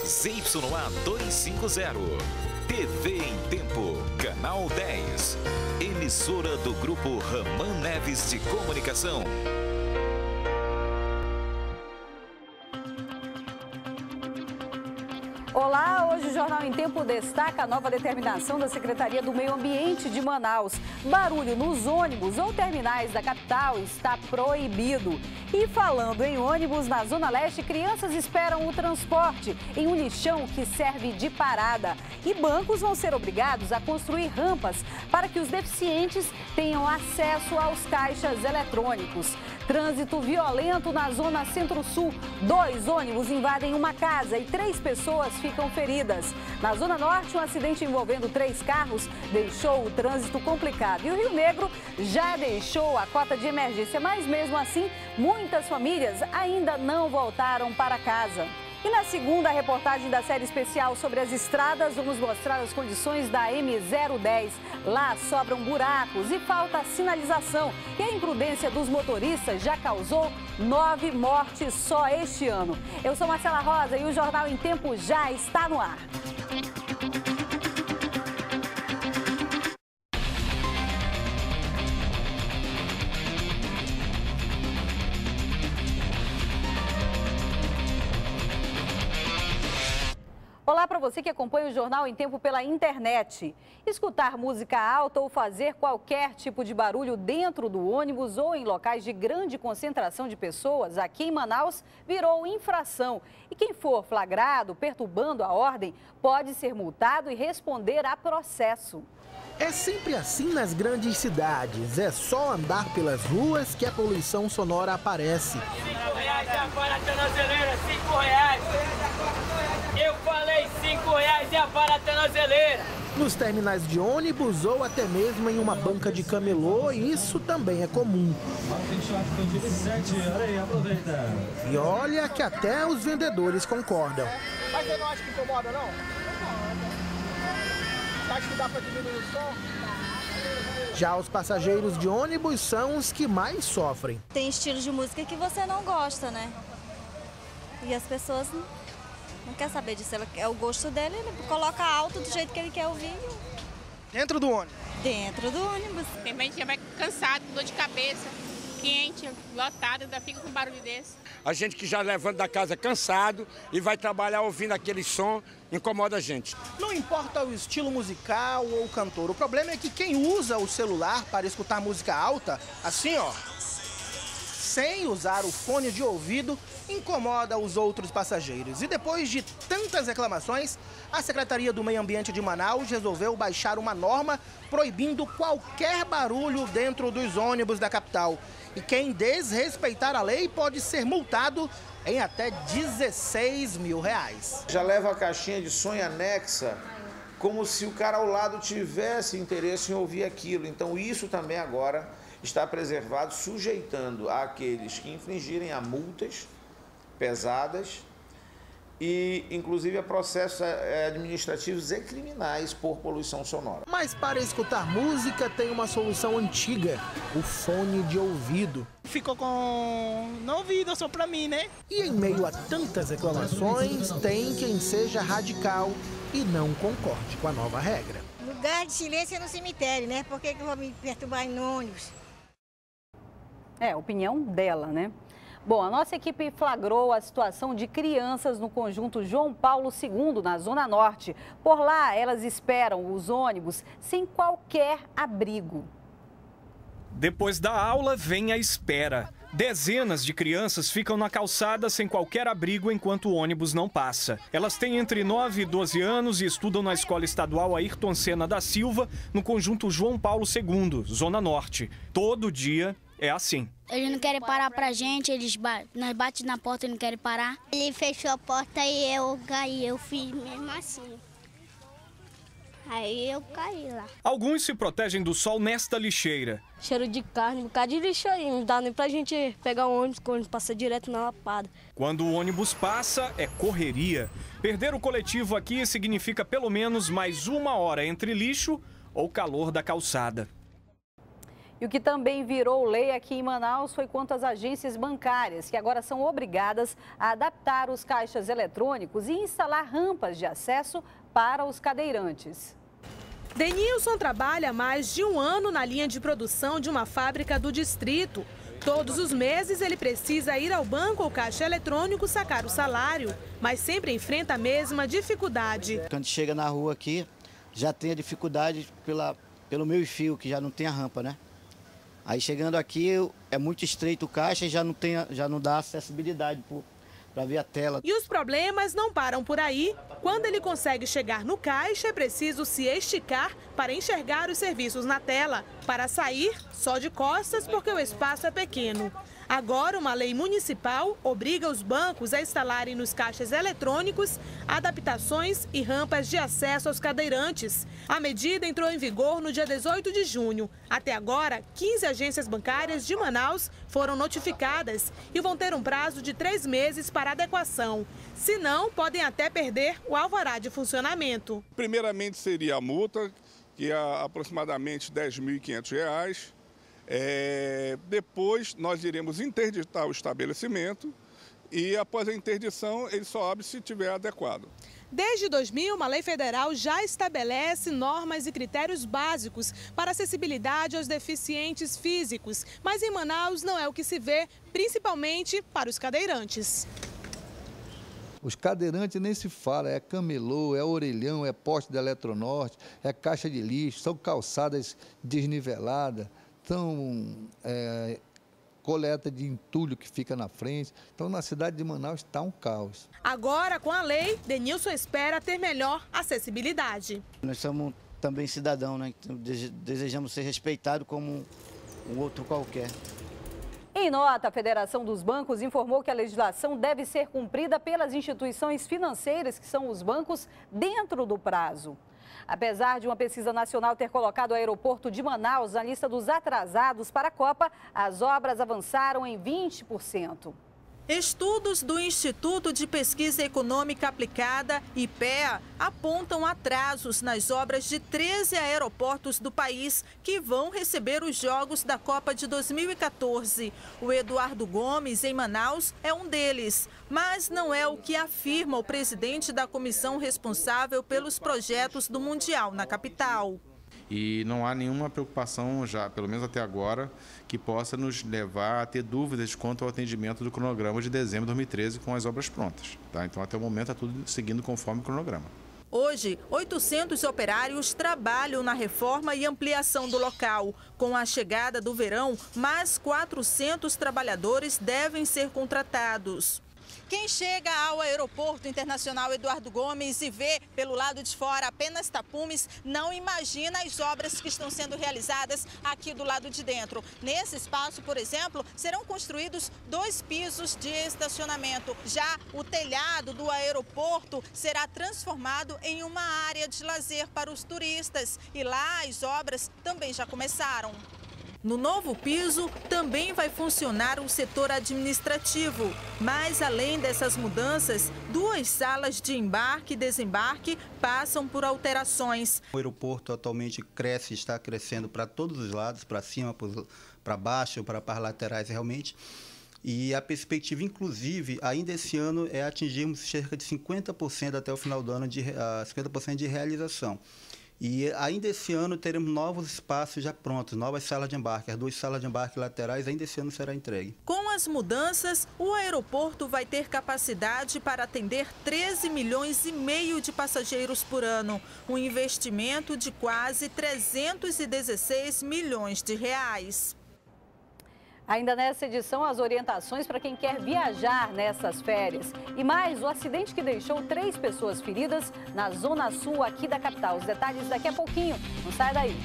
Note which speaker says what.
Speaker 1: ZYA 250. TV em Tempo, Canal 10. Emissora do Grupo Raman Neves de Comunicação.
Speaker 2: Olá, hoje o Jornal em Tempo destaca a nova determinação da Secretaria do Meio Ambiente de Manaus. Barulho nos ônibus ou terminais da capital está proibido. E falando em ônibus, na Zona Leste, crianças esperam o transporte em um lixão que serve de parada. E bancos vão ser obrigados a construir rampas para que os deficientes tenham acesso aos caixas eletrônicos. Trânsito violento na Zona Centro-Sul. 2 ônibus invadem uma casa e 3 pessoas ficam feridas. Na Zona Norte, um acidente envolvendo 3 carros deixou o trânsito complicado. E o Rio Negro já deixou a cota de emergência, mas mesmo assim, muitas famílias ainda não voltaram para casa. E na segunda reportagem da série especial sobre as estradas, vamos mostrar as condições da M010. Lá sobram buracos e falta sinalização. E a imprudência dos motoristas já causou 9 mortes só este ano. Eu sou Marcela Rosa e o Jornal em Tempo já está no ar. Olá para você que acompanha o Jornal em Tempo pela internet. Escutar música alta ou fazer qualquer tipo de barulho dentro do ônibus ou em locais de grande concentração de pessoas aqui em Manaus virou infração. E quem for flagrado perturbando a ordem pode ser multado e responder a processo.
Speaker 3: É sempre assim nas grandes cidades. É só andar pelas ruas que a poluição sonora aparece.
Speaker 4: R$5 a vara tornozeleira, R$5. Eu falei R$5 e a vara tornozeleira.
Speaker 3: Nos terminais de ônibus ou até mesmo em uma banca de camelô, isso também é comum. E olha que até os vendedores concordam.
Speaker 5: Mas você não acha que incomoda, não? Você acha que dá para diminuir o som?
Speaker 3: Já os passageiros de ônibus são os que mais sofrem.
Speaker 6: Tem estilos de música que você não gosta, né? E as pessoas não querem saber disso. É o gosto dele, ele coloca alto do jeito que ele quer ouvir.
Speaker 5: Dentro do ônibus?
Speaker 6: Dentro do ônibus.
Speaker 7: Tem gente que vai cansado, dor de cabeça, quente, lotado, ainda fica com um barulho desse.
Speaker 8: A gente que já levanta da casa cansado e vai trabalhar ouvindo aquele som, incomoda a gente.
Speaker 5: Não importa o estilo musical ou o cantor, o problema é que quem usa o celular para escutar música alta, assim ó, sem usar o fone de ouvido, incomoda os outros passageiros. E depois de tantas reclamações, a Secretaria do Meio Ambiente de Manaus resolveu baixar uma norma proibindo qualquer barulho dentro dos ônibus da capital. E quem desrespeitar a lei pode ser multado em até R$16 mil.
Speaker 9: Já leva a caixinha de som anexa, como se o cara ao lado tivesse interesse em ouvir aquilo. Então isso também agora está preservado, sujeitando àqueles que infringirem a multas pesadas e, inclusive, a processos administrativos e criminais por poluição sonora.
Speaker 3: Mas para escutar música tem uma solução antiga, o fone de ouvido.
Speaker 5: Ficou com no ouvido só pra mim, né?
Speaker 3: E em meio a tantas reclamações, tem quem seja radical e não concorde com a nova regra.
Speaker 10: Lugar de silêncio é no cemitério, né? Por que eu vou me perturbar em ônibus?
Speaker 2: É, a opinião dela, né? Bom, a nossa equipe flagrou a situação de crianças no conjunto João Paulo II, na Zona Norte. Por lá, elas esperam os ônibus sem qualquer abrigo.
Speaker 11: Depois da aula, vem a espera. Dezenas de crianças ficam na calçada sem qualquer abrigo enquanto o ônibus não passa. Elas têm entre 9 e 12 anos e estudam na Escola Estadual Ayrton Senna da Silva, no conjunto João Paulo II, Zona Norte. Todo dia é assim.
Speaker 12: Eles não querem parar pra gente, nós batem na porta e não querem parar.
Speaker 13: Ele fechou a porta e eu caí, eu fiz mesmo assim. Aí eu caí lá.
Speaker 11: Alguns se protegem do sol nesta lixeira.
Speaker 14: Cheiro de carne, um bocado de lixo aí, não dá nem pra gente pegar o ônibus, quando passa direto na lapada.
Speaker 11: Quando o ônibus passa, é correria. Perder o coletivo aqui significa pelo menos mais 1 hora entre lixo ou calor da calçada.
Speaker 2: E o que também virou lei aqui em Manaus foi quanto às agências bancárias, que agora são obrigadas a adaptar os caixas eletrônicos e instalar rampas de acesso para os cadeirantes.
Speaker 15: Denilson trabalha há mais de um ano na linha de produção de uma fábrica do distrito. Todos os meses ele precisa ir ao banco ou caixa eletrônico sacar o salário, mas sempre enfrenta a mesma dificuldade.
Speaker 16: Quando chega na rua aqui, já tem a dificuldade pelo meio fio, que já não tem a rampa, né? Aí chegando aqui é muito estreito o caixa e já não dá acessibilidade para ver a tela.
Speaker 15: E os problemas não param por aí. Quando ele consegue chegar no caixa, é preciso se esticar para enxergar os serviços na tela. Para sair, só de costas, porque o espaço é pequeno. Agora, uma lei municipal obriga os bancos a instalarem nos caixas eletrônicos adaptações e rampas de acesso aos cadeirantes. A medida entrou em vigor no dia 18 de junho. Até agora, 15 agências bancárias de Manaus foram notificadas e vão ter um prazo de 3 meses para adequação. Se não, podem até perder o alvará de funcionamento.
Speaker 17: Primeiramente seria a multa, que é aproximadamente R$ 10.500. Depois nós iremos interditar o estabelecimento e após a interdição ele só abre se tiver adequado.
Speaker 15: Desde 2000, uma lei federal já estabelece normas e critérios básicos para acessibilidade aos deficientes físicos, mas em Manaus não é o que se vê, principalmente para os cadeirantes.
Speaker 18: Os cadeirantes nem se fala, é camelô, é orelhão, é poste da Eletronorte, é caixa de lixo, são calçadas desniveladas. Então, coleta de entulho que fica na frente. Então, na cidade de Manaus está um caos.
Speaker 15: Agora, com a lei, Denilson espera ter melhor acessibilidade.
Speaker 16: Nós somos também cidadãos, né? Desejamos ser respeitados como um outro qualquer.
Speaker 2: Em nota, a Federação dos Bancos informou que a legislação deve ser cumprida pelas instituições financeiras, que são os bancos, dentro do prazo. Apesar de uma pesquisa nacional ter colocado o aeroporto de Manaus na lista dos atrasados para a Copa, as obras avançaram em 20%.
Speaker 19: Estudos do Instituto de Pesquisa Econômica Aplicada, IPEA, apontam atrasos nas obras de 13 aeroportos do país que vão receber os Jogos da Copa de 2014. O Eduardo Gomes, em Manaus, é um deles, mas não é o que afirma o presidente da comissão responsável pelos projetos do Mundial na capital.
Speaker 20: E não há nenhuma preocupação, já, pelo menos até agora, que possa nos levar a ter dúvidas quanto ao atendimento do cronograma de dezembro de 2013 com as obras prontas. Tá? Então, até o momento, está tudo seguindo conforme o cronograma.
Speaker 19: Hoje, 800 operários trabalham na reforma e ampliação do local. Com a chegada do verão, mais 400 trabalhadores devem ser contratados. Quem chega ao Aeroporto Internacional Eduardo Gomes e vê pelo lado de fora apenas tapumes, não imagina as obras que estão sendo realizadas aqui do lado de dentro. Nesse espaço, por exemplo, serão construídos 2 pisos de estacionamento. Já o telhado do aeroporto será transformado em uma área de lazer para os turistas. E lá as obras também já começaram. No novo piso também vai funcionar o setor administrativo, mas além dessas mudanças, 2 salas de embarque e desembarque passam por alterações.
Speaker 21: O aeroporto atualmente está crescendo para todos os lados, para cima, para baixo, para as laterais realmente. E a perspectiva, inclusive, ainda esse ano é atingirmos cerca de 50% até o final do ano, 50% de realização. E ainda esse ano teremos novos espaços já prontos, novas salas de embarque. As 2 salas de embarque laterais ainda esse ano será entregue.
Speaker 19: Com as mudanças, o aeroporto vai ter capacidade para atender 13 milhões e meio de passageiros por ano. Um investimento de quase 316 milhões de reais.
Speaker 2: Ainda nessa edição, as orientações para quem quer viajar nessas férias. E mais, o acidente que deixou 3 pessoas feridas na zona sul aqui da capital. Os detalhes daqui a pouquinho. Não sai daí.